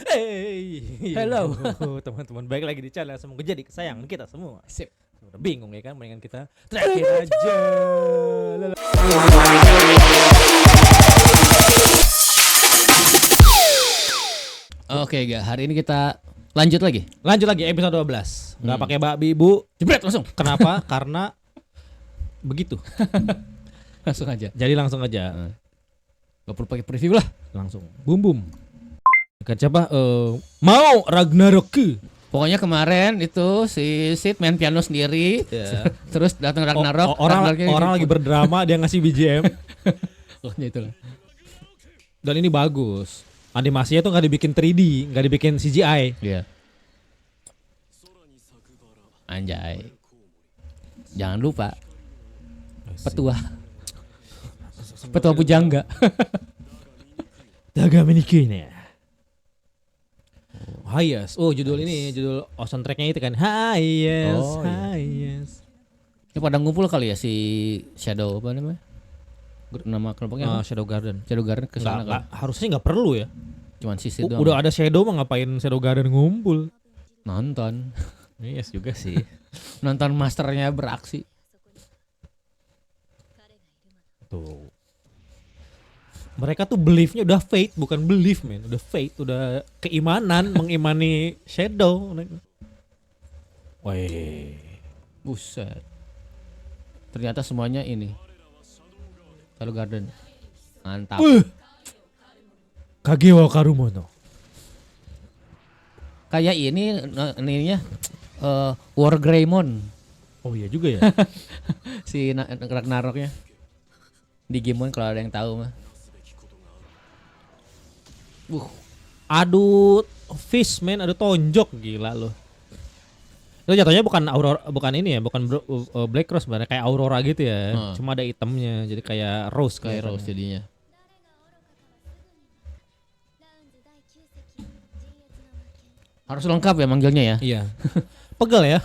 Hey, Hello. teman-teman, baik lagi di channel Semoga Jadi Kesayangan kita semua. Sip. Udah bingung ya kan, mendingan kita terakhir aja. Oke, Ga. Hari ini kita lanjut lagi. Lanjut lagi episode 12. Nggak pakai babi bu. Jebret langsung. Kenapa? Karena begitu. Langsung aja. Jadi langsung aja. Gak perlu pakai preview lah. Langsung. Bum bum. Kan siapa? Mau Ragnarok. Pokoknya kemarin itu si Sid main piano sendiri. Ya. Terus datang Ragnarok. Orang lagi berdrama, dia ngasih BGM. Pokoknya itulah. Dan ini bagus. Animasinya tuh nggak dibikin 3D, nggak dibikin CGI. Iya. Anjay. Jangan lupa petua. Petua pujangga. Daga menikihnya. Hayes. Oh, judul soundtracknya itu kan. Hayes, Oh, iya. Hayes. Ini pada ngumpul kali ya si Shadow apa namanya? Nama kelompoknya apa? Shadow Garden. Shadow Garden kesana kan? Harusnya nggak perlu ya. Cuman sisi doang. Udah ada Shadow mah ngapain Shadow Garden ngumpul? Nonton. Yes juga sih. Nonton masternya beraksi. Tuh. Mereka tuh beliefnya udah faith, bukan belief men, udah faith, udah keimanan, mengimani Shadow. Wih. Buset. Ternyata semuanya ini Shadow Garden. Mantap. Kagewa Karumono. Kayak ininya War Greymon. Oh iya juga ya. Si Ragnaroknya. Digimon kalau ada yang tahu mah. Aduh, fish man, aduh tonjok gila loh. Itu jatuhnya bukan Aurora, bukan ini ya, bukan Black Rose sebenarnya kayak Aurora gitu ya. Cuma ada itemnya, jadi kayak Rose Kayak Rose jadinya. Harus lengkap ya manggilnya ya. Iya. Pegel ya.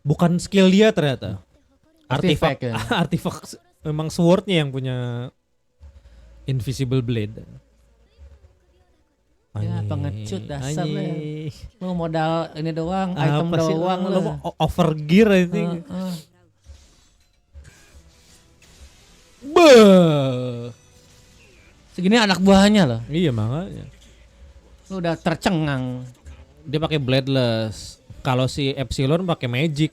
Bukan skill dia ternyata. Artifact ya. Artifact memang swordnya yang punya invisible blade. Ya pengecut dasar lu ya. Anjing. Lu modal ini doang, item Apa sih, doang lu lu. over gear ini. Segini anak buahnya loh. Iya makanya. Lu udah tercengang. Dia pakai bladeless. Kalau si Epsilon pakai magic.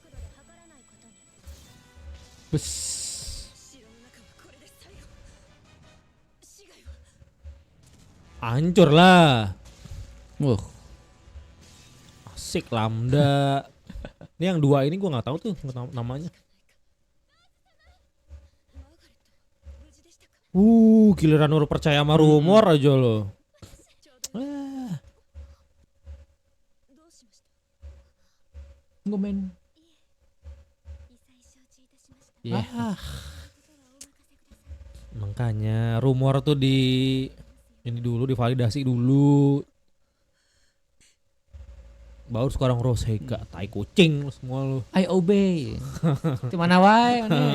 Bus. Hancur lah. Asik Lambda. Ini yang dua ini gua nggak tahu tuh namanya. Giliran lu percaya sama rumor aja lo. Ngomen. Ya. Makanya rumor tuh ini dulu divalidasi dulu. Baru sekarang Rosega, tai kucing semua lu. I obey. Di mana wae ini.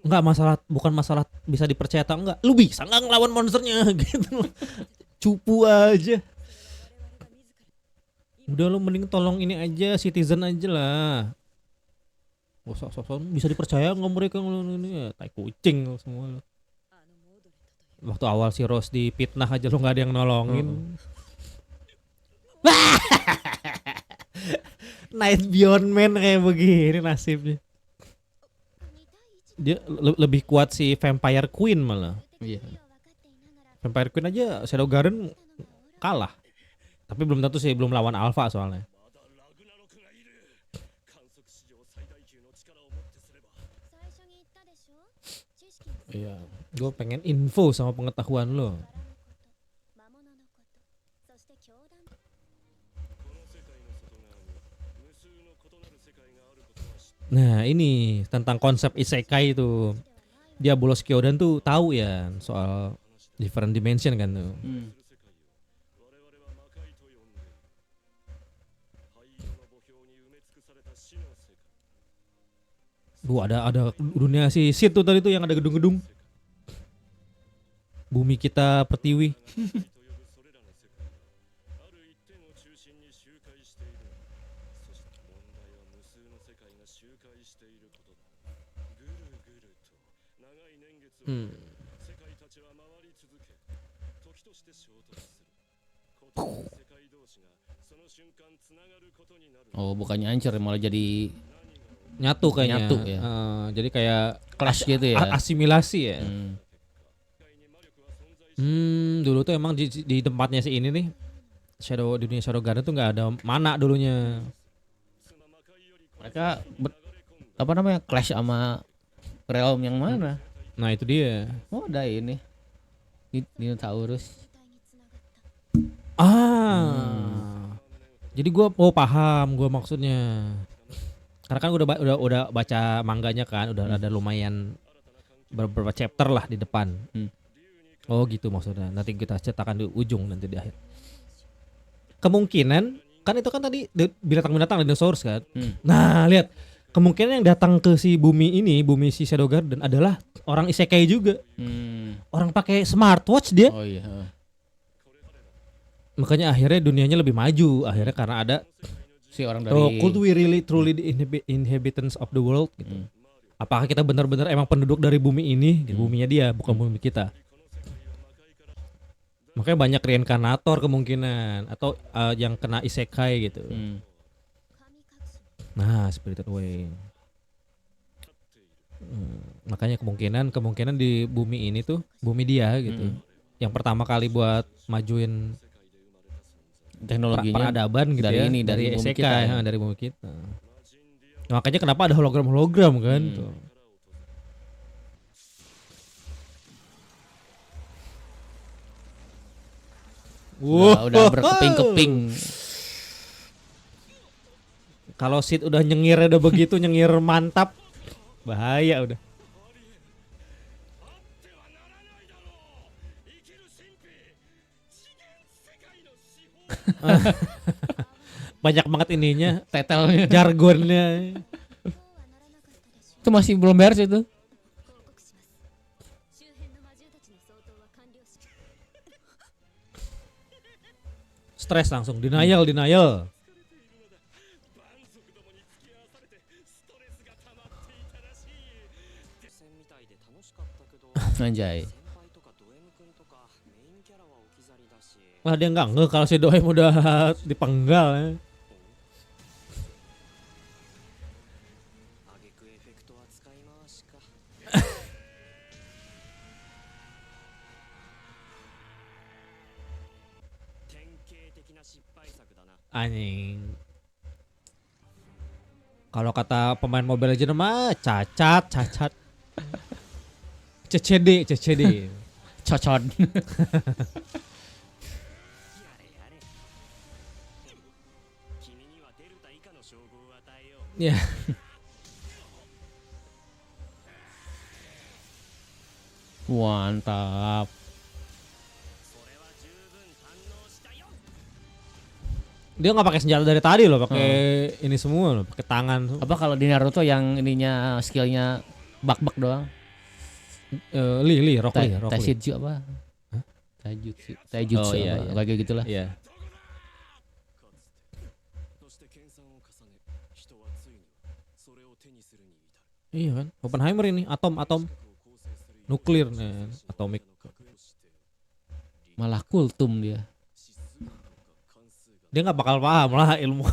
Enggak masalah, bukan masalah bisa dipercaya atau enggak. Lu bisa enggak ngelawan monsternya gitu. Cupu aja. Udah lu mending tolong ini aja, citizen aja lah. Sok-sok bisa dipercaya enggak mereka ini ya, tai kucing lu semua lu. Waktu awal si Rose dipitnah aja lu enggak ada yang nolongin. Night Beyond Man kayak begini nasibnya. Dia lebih kuat si Vampire Queen malah. Iya. Vampire Queen aja Shadow Garden kalah. Tapi belum tentu sih, belum lawan Alpha soalnya. Iya, gue pengen info sama pengetahuan lo. Nah ini tentang konsep isekai itu. Diabolos Kyodan tuh tahu ya soal different dimension kan tuh. Ada dunia si Sid tuh tadi tuh yang ada gedung-gedung. Bumi kita pertiwi. Oh, bukannya hancur malah jadi Nyatu kayaknya. Nyatu ya. Jadi kayak clash gitu ya. Asimilasi ya. Dulu tuh emang di tempatnya si ini nih. Dunia Shadow Garden tuh nggak ada mana dulunya. Mereka apa namanya? Clash sama realm yang mana? Nah, itu dia. Oh, ada ini. Dinosaurus. Jadi gue paham gue maksudnya. Karena kan udah baca mangganya kan, udah ada lumayan beberapa chapter lah di depan. Oh gitu maksudnya. Nanti kita cetakan di ujung nanti di akhir. Kemungkinan kan itu kan tadi binatang-binatang dinosaurus kan. Nah, lihat. Kemungkinan yang datang ke si bumi si Shadow Garden adalah orang isekai juga. Orang pakai smartwatch dia. Oh iya. Makanya akhirnya dunianya lebih maju. Akhirnya karena ada si orang dari could we really truly the inhabitants of the world gitu. Apakah kita benar-benar emang penduduk dari bumi ini? Buminya dia, bukan bumi kita. Makanya banyak reinkarnator kemungkinan atau yang kena isekai gitu. Nah, Spirited Way. Makanya kemungkinan di bumi ini tuh bumi dia gitu. Yang pertama kali buat majuin teknologinya peradaban gitu dari ya, ini dari bumi isekai, kita, ya. dari bumi kita. Makanya kenapa ada hologram kan tuh. Udah berkeping-keping. Kalau Sid udah nyengir udah begitu nyengir mantap, bahaya udah. Banyak banget ininya, Tetelnya, jargonnya. Itu masih belum beres itu. Stres langsung, denial. Anjay. Wah, dia nggak ngeh kalau si Doem udah dipenggal ya. Anjing. Kalau kata pemain Mobile Legends mah cacat. CCD. Cocot. Ya. Mantap. Dia nggak pakai senjata dari tadi loh, pakai ini semua loh, pakai tangan. Apa kalau di Naruto yang ininya skillnya bak-bak doang? Rock Lee. Taijutsu apa? Taijutsu iya. Kayak gitulah. Iya. Iya kan, Oppenheimer ini atom nuklir nih, atomik. Malah kultum dia. Dia nggak bakal paham lah ilmu.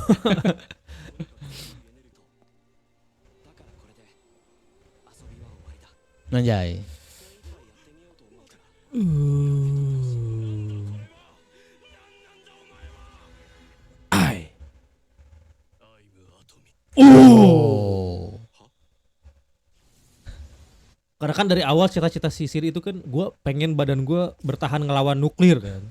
Anjay. Karena kan dari awal cita-cita si Siri itu kan gue pengen badan gue bertahan ngelawan nuklir kan.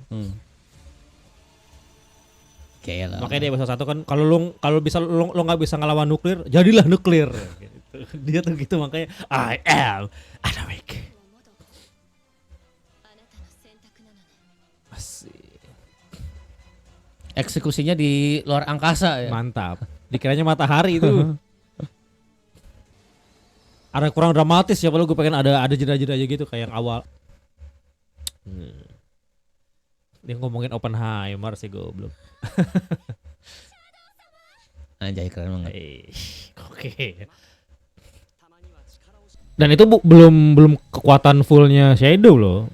Kayak lah. Makanya di episode 1 kan kalau bisa lo nggak bisa ngelawan nuklir, jadilah nuklir. Gitu. Dia tuh gitu makanya I am Anamik. Asik. Eksekusinya di luar angkasa ya. Mantap. Dikiranya matahari itu. Ada kurang dramatis ya, kalau gue pengen ada jeda-jeda aja gitu kayak yang awal. Dia ngomongin Oppenheimer sih goblok. Anjay keren banget. Oke. Dan itu belum kekuatan fullnya Shadow loh.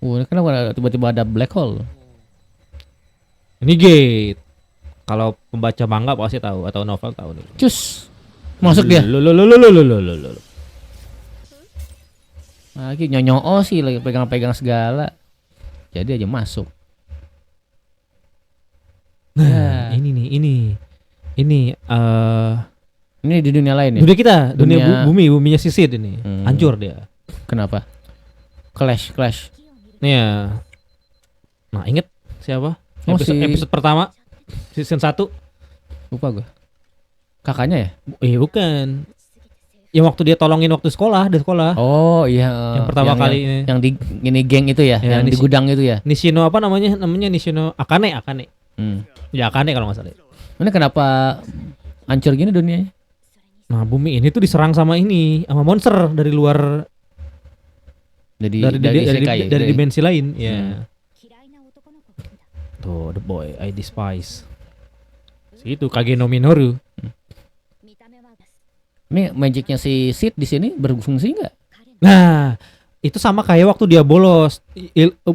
Ini kenapa tiba-tiba ada black hole? Ini gate. Kalau pembaca manga pasti tahu atau novel tahu nih. Cus. Masuk dia. Lo. Lagi nyonyo sih lagi pegang-pegang segala. Jadi aja masuk. Nah, ini Ini di dunia lain ya? dunia kita, dunia buminya Sisid ini. Hancur dia. Kenapa? Clash. Nih ya. Nah, inget siapa? Episode pertama season 1. Lupa gue. Kakaknya ya? Bukan. Yang waktu dia tolongin waktu di sekolah. Oh iya. Yang pertama kali ini. Yang di ini geng itu ya, yang di gudang itu ya. Nishino apa namanya? Namanya Nishino Akane. Ya Akane kalau nggak salah. Ini kenapa hancur gini dunianya? Nah, bumi ini tuh diserang sama monster dari luar. Dari dimensi lain. Ya. Tuh, the boy I despise. Itu Kage no Minoru. Ini magicnya si Sid di sini berfungsi nggak? Nah, itu sama kayak waktu dia bolos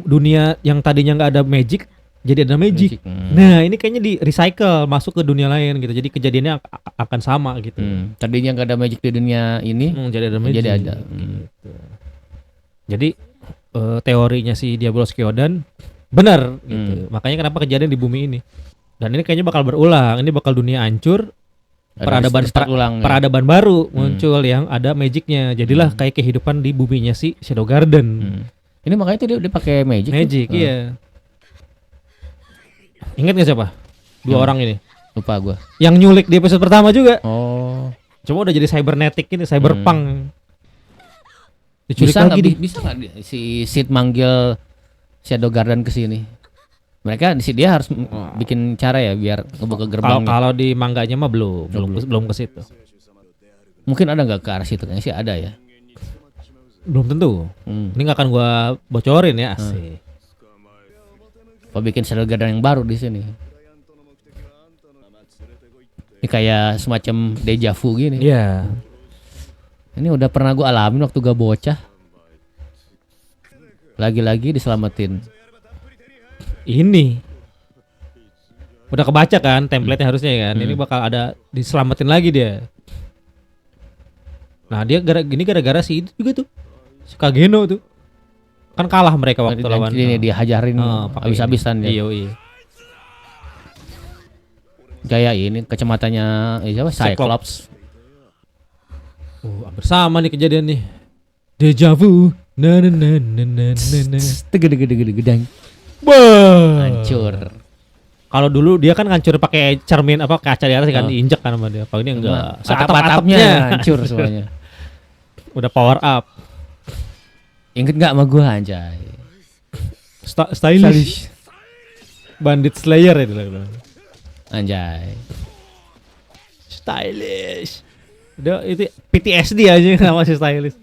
dunia yang tadinya nggak ada magic, jadi ada magic. Nah, ini kayaknya di recycle masuk ke dunia lain gitu. Jadi kejadiannya akan sama gitu. Tadinya nggak ada magic di dunia ini, jadi ada magic. Jadi ada. Gitu. Jadi teorinya si Diabolos Kyodan benar gitu. Makanya kenapa kejadian di bumi ini. Dan ini kayaknya bakal berulang. Ini bakal dunia hancur. Peradaban baru muncul yang ada magicnya. Jadilah kayak kehidupan di buminya si Shadow Garden. Ini makanya tuh dia pakai magic. Iya. Ingat nggak siapa? Dua orang ini. Lupa gue. Yang nyulik di episode pertama juga. Oh. Cuma udah jadi cybernetic ini, cyberpunk. Bisa nggak si Sid manggil Shadow Garden ke sini? Mereka dia harus bikin cara ya biar ngebuka gerbang. Kalau di mangganya mah belum ke situ. Mungkin ada nggak ke arah situ? Kayaknya sih ada ya. Belum tentu. Ini nggak akan gua bocorin ya. Asik. Apa bikin Shadow Garden yang baru di sini? Ini kayak semacam deja vu gini. Iya. Ini udah pernah gua alamin waktu gua bocah. Lagi-lagi diselamatin. Ini udah kebaca kan template-nya harusnya kan. Ini bakal ada diselamatin lagi dia. Nah, dia gara-gara si itu juga tuh. Si Kageno tuh. Kan kalah mereka waktu lawan. Ini dia hajarin habis-habisan dia. Iya. Kayak ini kacamatannya siapa? Cyclops. Hampir sama nih kejadian nih. Deja vu. Tegedegedegedegedeng. Hancur. Kalau dulu dia kan hancur pakai cermin kaca di atas kan diinjek kan sama dia. Kalau ini enggak. Atap-atapnya hancur semuanya. Udah power up. Ingat enggak sama gua anjay? Stylish. Bandit Slayer itu lah. Anjay. Stylish. Udah itu PTSD aja sama si Stylish.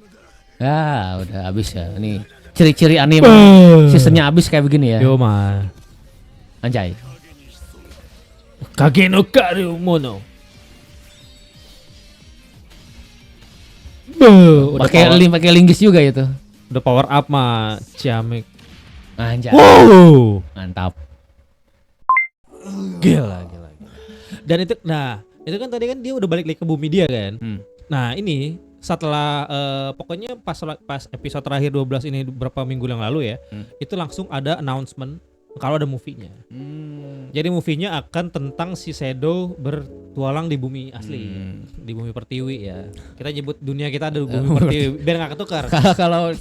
Ya, udah habis ya. Ini ciri-ciri anime seasonnya habis kayak begini ya. Yo mah. Anjay. Kage no Karumono. Pakai linggis juga itu. Udah power up mah Ciamek. Anjay. Wow. Mantap. Gila. Dan itu itu kan tadi kan dia udah balik lagi ke bumi dia kan. Nah, ini setelah pokoknya pas episode terakhir 12 ini beberapa minggu yang lalu ya, itu langsung ada announcement kalau ada movie-nya. Jadi movie-nya akan tentang si Shadow bertualang di bumi asli, di bumi pertiwi ya. Kita nyebut dunia kita ada bumi pertiwi biar nggak ketukar.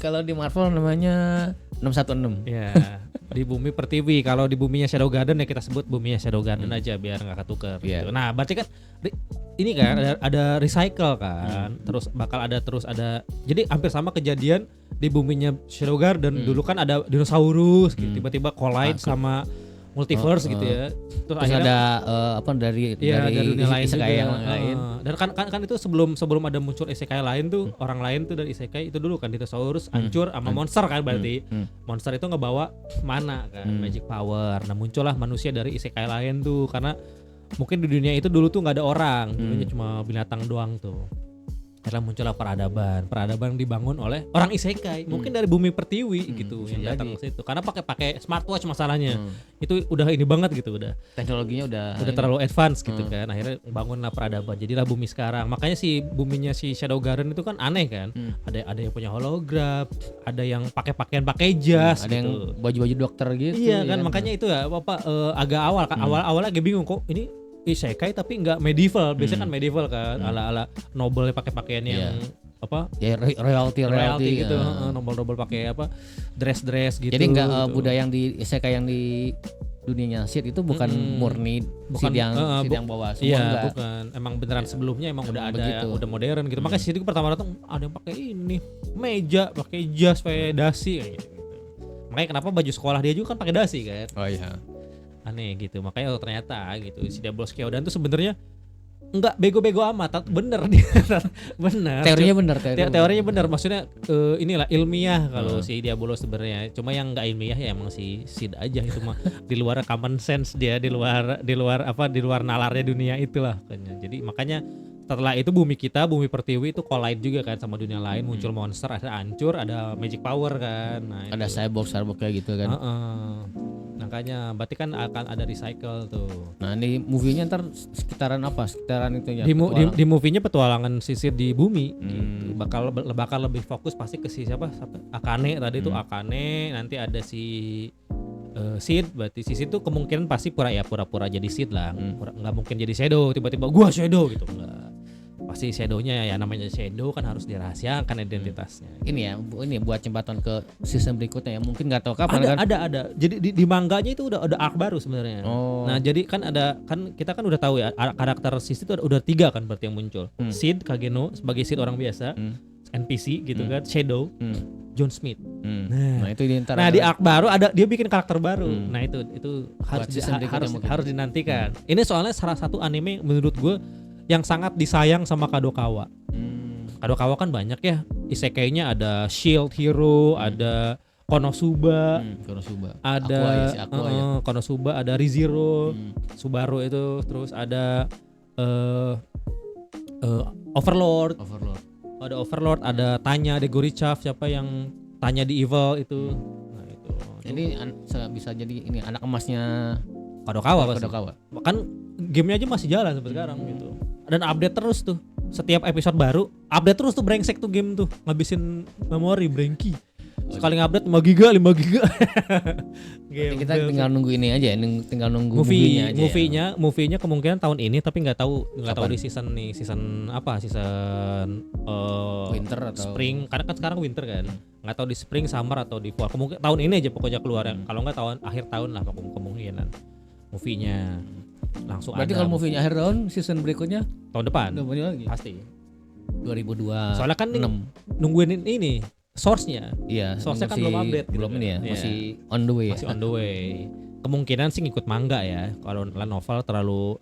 Kalau di Marvel namanya 616. Ya. Di Bumi Pertiwi. Kalau di buminya Shadow Garden ya kita sebut buminya Shadow Garden aja biar nggak ketuker. Iya. Gitu. Nah berarti kan ini kan ada recycle kan, terus bakal ada jadi hampir sama kejadian di buminya Shadow Garden. Dulu kan ada dinosaurus gitu, tiba-tiba collide sama multiverse gitu ya. Terus ada dari dunia lain isekai juga. yang lain. Dan kan itu sebelum ada muncul isekai lain tuh, orang lain tuh dari isekai itu dulu kan dinosaurus hancur sama monster kan berarti. Monster itu ngebawa mana kan, magic power. Nah, muncullah manusia dari isekai lain tuh karena mungkin di dunia itu dulu tuh nggak ada orang, dulunya cuma binatang doang tuh. Karena muncullah peradaban dibangun oleh orang isekai, mungkin dari Bumi Pertiwi gitu yang datang ke situ. Karena pakai smartwatch masalahnya. Itu udah ini banget gitu, udah Teknologinya udah terlalu advance gitu kan. Akhirnya bangunlah peradaban. Jadilah bumi sekarang. Makanya buminya si Shadow Garden itu kan aneh kan. Ada yang punya hologram, ada yang pakai pakai jas ada gitu. yang baju-baju dokter gitu. Iya kan, makanya itu ya agak awal kan. Awalnya agak bingung kok ini isekai tapi nggak medieval. Biasanya kan medieval kan, ala noble pakai pakaian yang ya royalty gitu, noble pakai dress gitu. Jadi nggak budaya yang di isekai yang di dunianya Sid itu bukan murni Sid yang bawa semua. Iya, enggak. bukan. Emang beneran sebelumnya emang udah ada begitu. udah modern gitu. Makanya Sid pertama datang ada yang pakai ini meja, pakai jas, pakai dasi kayak gitu. Makanya kenapa baju sekolah dia juga kan pakai dasi kan. Oh iya. Aneh gitu. Makanya ternyata gitu si Diablo Skeodan tuh sebenarnya enggak bego-bego amat, bener dia. Bener. Teorinya bener. Teorinya bener. Maksudnya inilah ilmiah kalau si Diablo sebenarnya. Cuma yang enggak ilmiah ya emang si Sid aja itu mah di luar common sense dia, di luar nalarnya dunia itulah kayaknya. Jadi makanya setelah itu bumi Pertiwi itu collide juga kan sama dunia lain, muncul monster, ada hancur, ada magic power kan. Nah, ada cyborg kayak gitu kan. Makanya berarti kan akan ada recycle tuh. Nah, di movie-nya ntar sekitaran itu ya. Di movie-nya petualangan sisir di bumi gitu. Bakal lebih fokus pasti ke siapa Akane tadi tuh Akane, nanti ada si Sid. Berarti si Sid tuh kemungkinan pasti pura-pura jadi Sid lah. Nggak mungkin jadi Shadow tiba-tiba gua Shadow gitu, enggak. Pasti Shadow-nya ya namanya Shadow kan harus dirahasiakan identitasnya. Ini buat jembatan ke season berikutnya ya. Mungkin nggak tahu kapan ada. Jadi di mangganya itu udah arc baru sebenarnya. Nah, jadi kan kita kan udah tahu ya karakter Sid itu udah 3 kan berarti yang muncul. Sid Kageno sebagai Sid orang biasa, NPC gitu kan, Shadow, John Smith. Nah, itu di arc baru ada dia bikin karakter baru. Nah, itu harus dinantikan. Ini soalnya salah satu anime menurut gue yang sangat disayang sama Kadokawa. Kadokawa kan banyak ya isekai-nya, ada Shield Hero, ada Konosuba, ada Konosuba, ada ReZero, Subaru itu, terus ada Overlord. Ada Overlord, ada Tanya de Gorichav, siapa yang Tanya di Evil itu. Nah, itu. Ini bisa jadi ini anak emasnya Kadokawa. Kan gamenya aja masih jalan sampai sekarang gitu. Dan update terus tuh. Setiap episode baru update terus tuh, brengsek tuh game tuh. Ngabisin memori brengki. Sekali ngupdate 5 giga. Kita tinggal nunggu ini aja, tinggal nunggu movie-nya kemungkinan tahun ini, tapi nggak tahu di season winter atau spring, karena kan sekarang winter kan. Nggak tahu di spring, summer atau di fall. Kemungkinan tahun ini aja pokoknya keluar. Kalau nggak akhir tahun lah kemungkinan movie-nya. Langsung berarti ada. Kalau movie-nya akhir tahun, season berikutnya tahun depan lagi. Pasti 2002. Soalnya kan nungguin ini source-nya. Iya, source-nya kan belum update belum gitu. Ini ya, masih on the way. Kemungkinan sih ngikut manga ya. Kalau novel terlalu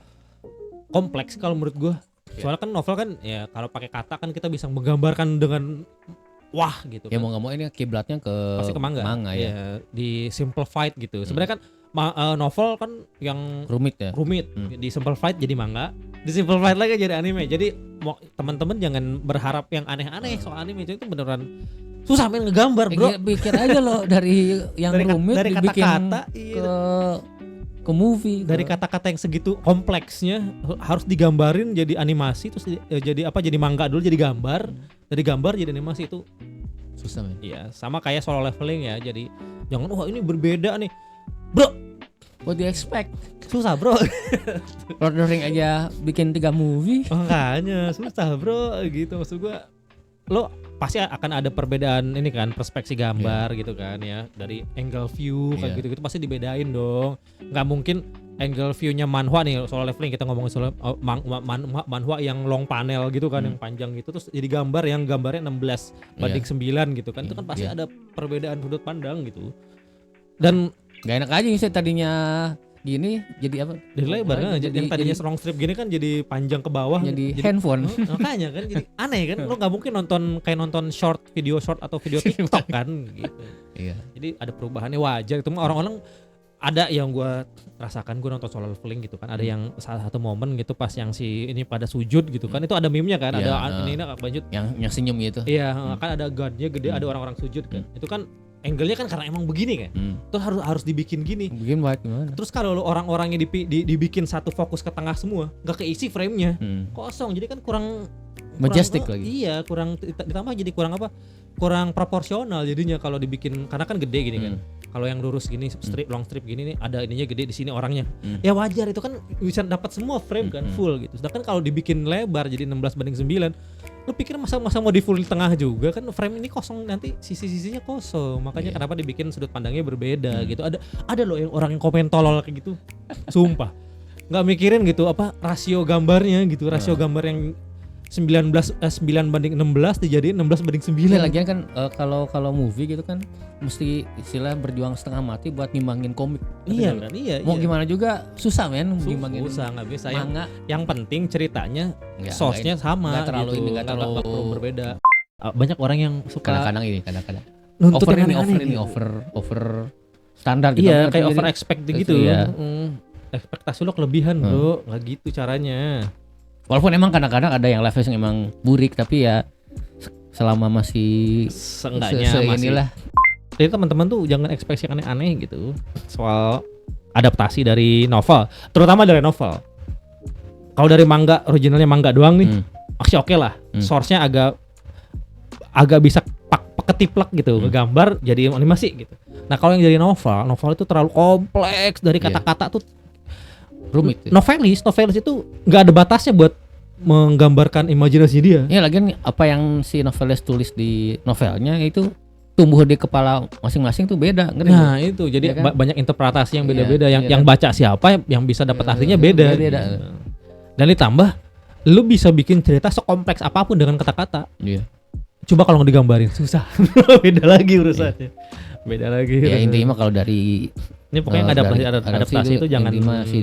kompleks kalau menurut gua. Soalnya kan novel kan ya kalau pakai kata kan kita bisa menggambarkan dengan wah gitu ya, kan. mau nggak mau ini kiblatnya pasti ke manga ya. Di simplified gitu. Sebenarnya kan novel kan yang rumit. Di simplified jadi manga, di simplified lagi jadi anime. Jadi teman-teman jangan berharap yang aneh-aneh soal anime, itu beneran susah main ngegambar, bro. Pikir aja loh dari yang rumit dari kata-kata ke movie. Dari kata-kata yang segitu kompleksnya harus digambarin jadi animasi, terus jadi manga dulu jadi gambar, dari gambar jadi animasi, itu susah, men. Iya, sama kayak solo leveling ya. Jadi jangan wah ini berbeda nih. Bro, what do you expect? Susah, bro. Lord of the Rings aja bikin 3 movie. Makanya susah, bro, gitu. Maksud gua lo pasti akan ada perbedaan ini kan, perspektif gambar gitu kan ya, dari angle view kayak gitu-gitu pasti dibedain dong. Nggak mungkin angle view-nya manhwa nih, Solo Leveling kita ngomongin soal manhwa yang long panel gitu kan, yang panjang gitu, terus jadi gambar yang gambarnya 16 banding 9 gitu kan, itu kan pasti ada perbedaan sudut pandang gitu. Dan gak enak aja sih tadinya gini jadi apa? Jadi lebar kan, yang tadinya long strip gini kan jadi panjang ke bawah, jadi handphone. Makanya kan jadi aneh kan, lo nggak mungkin nonton short atau video TikTok kan gitu. Iya. Jadi ada perubahannya wajar, itu mah orang-orang. Ada yang gue rasakan, gue nonton Solo Leveling gitu kan, ada yang salah satu momen gitu pas yang si ini pada sujud gitu kan, itu ada meme-nya kan, ada ini lanjut yang senyum gitu. Iya, kan ada gunnya gede, ada orang-orang sujud kan, itu kan angle-nya kan karena emang begini kan, terus harus dibikin gini. Bikin buat gimana? Terus kalau orang-orangnya dibikin satu fokus ke tengah semua, nggak keisi frame-nya, kosong, jadi kan kurang majestic lagi. Iya, kurang ditambah jadi kurang apa? Kurang proporsional jadinya kalau dibikin, karena kan gede gini kan. Kalau yang lurus gini long strip gini nih, ada ininya gede di sini orangnya. Ya wajar, itu kan bisa dapat semua frame kan full gitu. Sedangkan kalau dibikin lebar jadi 16 banding 9, lu pikir masa mau di full di tengah juga kan, frame ini kosong, nanti sisi-sisinya kosong. Makanya kenapa dibikin sudut pandangnya berbeda gitu. Ada loh yang orang yang komen tolol kayak gitu. Sumpah. Nggak mikirin gitu apa rasio gambarnya gitu, rasio gambar yang 9 banding 16 dijadiin 16 banding 9. Ya, lagian kan kalau movie gitu kan mesti istilah berjuang setengah mati buat nimbangin komik. Iya kan, iya. Mau gimana juga susah men nimbangin. Susah, nggak bisa. Yang penting ceritanya, source-nya sama. Nggak terlalu gitu. ini, nggak terlalu berbeda. Banyak orang yang suka kadang-kadang nuntut over standar gitu. Iya, kayak over expect gitu. Ya. Ekspektasi lo kelebihan bro, nggak gitu caranya. Walaupun emang kadang-kadang ada yang level yang emang burik, tapi ya selama masih seenggaknya inilah. Jadi teman-teman tuh jangan ekspektasi aneh-aneh gitu soal adaptasi dari novel, terutama dari novel. Kalau dari manga, originalnya manga doang nih, masih oke lah. Source-nya agak bisa ketiplek gitu, ngegambar jadi animasi gitu. Nah kalau yang dari novel itu terlalu kompleks, dari kata-kata tuh rumit. Novelis itu nggak ada batasnya buat menggambarkan imajinasi dia. Ya lagian apa yang si novelis tulis di novelnya itu tumbuh di kepala masing-masing tuh beda. Nah itu jadi ya kan? Banyak interpretasi yang beda-beda. Yang baca siapa yang bisa dapat artinya beda. Dan ditambah lu bisa bikin cerita sekompleks apapun dengan kata-kata. Iya. Coba kalau nggak digambarin susah. Beda lagi urusannya. Beda lagi. Ya intinya kalau dari ini pokoknya adaptasi itu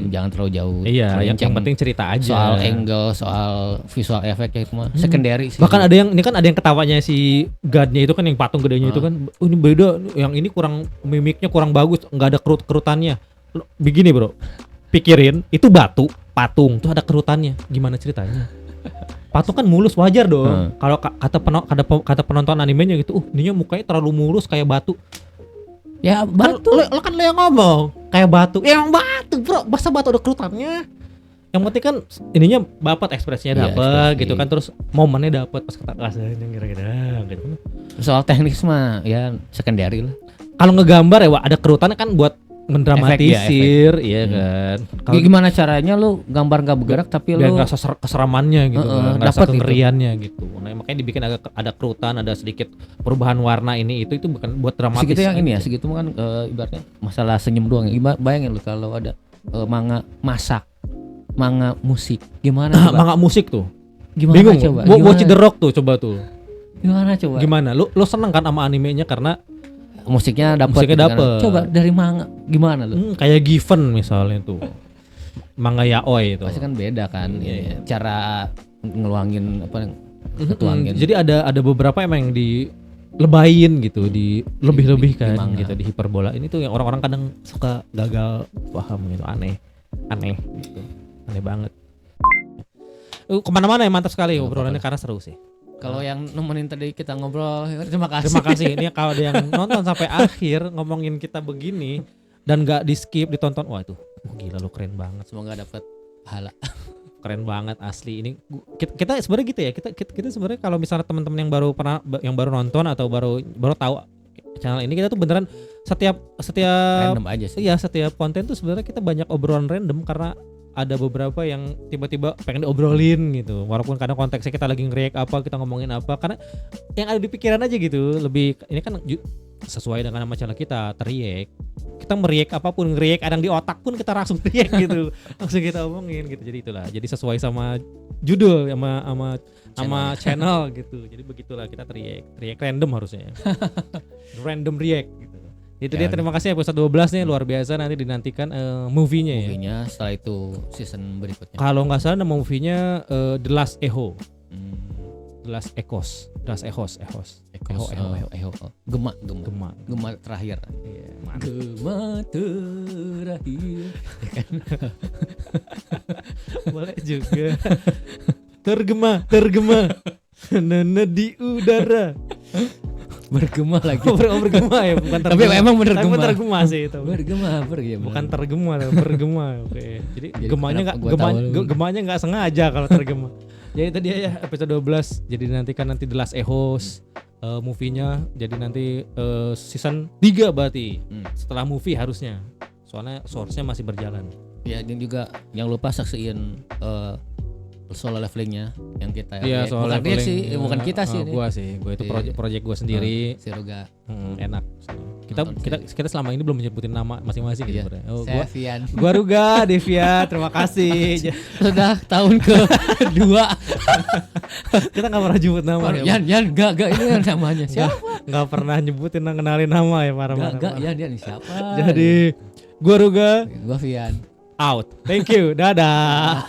jangan terlalu jauh. Iya, yang penting cerita aja. Soal angle, soal visual effect itu mah secondary sih. Bahkan ada yang ketawanya si godnya itu kan, yang patung gedenya itu kan, ini beda, yang ini kurang mimiknya kurang bagus, nggak ada kerut-kerutannya. Begini bro, pikirin itu patung tuh ada kerutannya, gimana ceritanya? Patung kan mulus, wajar dong. Kalau kata penonton animenya gitu, ininya mukanya terlalu mulus kayak batu. Ya batu, lo kan lo yang ngomong kayak batu, emang batu bro, masa batu ada kerutannya. Yang penting kan ininya dapat, ekspresinya dapat gitu kan, terus momennya dapat pas kata rasanya kira-kira gitu. Soal teknis mah ya secondary lah. Kalau ngegambar ya ada kerutannya kan buat mendramatisir, efek. Iya kan. Kalau gimana caranya lu gambar nggak bergerak tapi lu nggak keseramannya gitu, nggak kengeriannya gitu. Nah makanya dibikin ada kerutan, ada sedikit perubahan warna itu bukan buat dramatis. Segitu yang ini ya, segitu kan ibaratnya masalah senyum doang. Bayangin lu kalau ada manga masak, manga musik, gimana? Manga musik tuh. Gimana bingung coba? Watch the Rock tuh coba tuh. Gimana coba? Gimana? Lu seneng kan sama animenya karena musiknya dapet. Coba dari manga gimana lu? Kayak Given misalnya tuh. Manga yaoi itu. Pasti kan beda kan cara ngeluangin ketuangin. Jadi ada beberapa emang yang dilebayin gitu, lebih-lebihkan gitu, di hiperbola. Ini tuh yang orang-orang kadang suka gagal paham gitu, aneh gitu. Aneh banget. Kemana-mana ya, mantap sekali obrolannya karena seru sih. Kalau yang nemenin tadi kita ngobrol, terima kasih. Terima kasih. Ini kalau ada yang nonton sampai akhir ngomongin kita begini dan nggak di skip, ditonton, wah itu gila, lu keren banget. Semoga dapat pahala. Keren banget asli. Ini kita sebenarnya gitu ya. Kita sebenarnya kalau misalnya teman-teman yang baru nonton atau baru tahu channel ini, kita tuh beneran setiap random aja sih. Iya, setiap konten tuh sebenarnya kita banyak obrolan random karena ada beberapa yang tiba-tiba pengen diobrolin gitu. Walaupun kadang konteksnya kita lagi nge-react apa, kita ngomongin apa, karena yang ada di pikiran aja gitu. Lebih ini kan sesuai dengan nama channel kita, teriak. Kita meriak apapun, nge-react ada yang di otak pun kita langsung react gitu. Langsung kita omongin gitu. Jadi itulah. Jadi sesuai sama judul sama channel gitu. Jadi begitulah kita teriak random harusnya. Random react gitu. Itu dia, terima kasih episode 12 nih, luar biasa, nanti dinantikan movie-nya ya. Movie-nya setelah itu season berikutnya. Kalau nggak salah nama movie-nya The Last Echo. The Last Echoes. Gema terakhir. Iya, Gema terakhir. boleh juga. Tergema. Nana di udara. Bergema lagi. Bergema ya, bukan Tapi tergema. emang bener Tapi gema. tergema sih itu. Bergema. Bukan tergema, bergema. Oke. Jadi gemanya kenapa gemanya nggak sengaja kalau tergema. Ya itu dia ya, episode 12. Jadi nantikan nanti The Last Echoes movie-nya. Jadi nanti season 3 berarti. Setelah movie harusnya. Soalnya source-nya masih berjalan. Ya, dan juga jangan lupa saksiin solo levelingnya yang kita Iya, soal bukan dia leveling, sih, bukan kita sih ini. Gua itu project gua sendiri. Si Roga. Enak. Kita selama ini belum menyebutin nama masing-masing gitu. Iya. Oh, Saya Vian. gua Ruga, Devia, terima kasih. Sudah tahun ke-2. Kita nggak pernah nyebut nama ya. Yan, gak ini kan namanya siapa? Nggak pernah nyebutin, kenalin nama ya para. Gak, Yan siapa? Jadi gua Ruga, Gua Vian. out. Thank you. Dadah.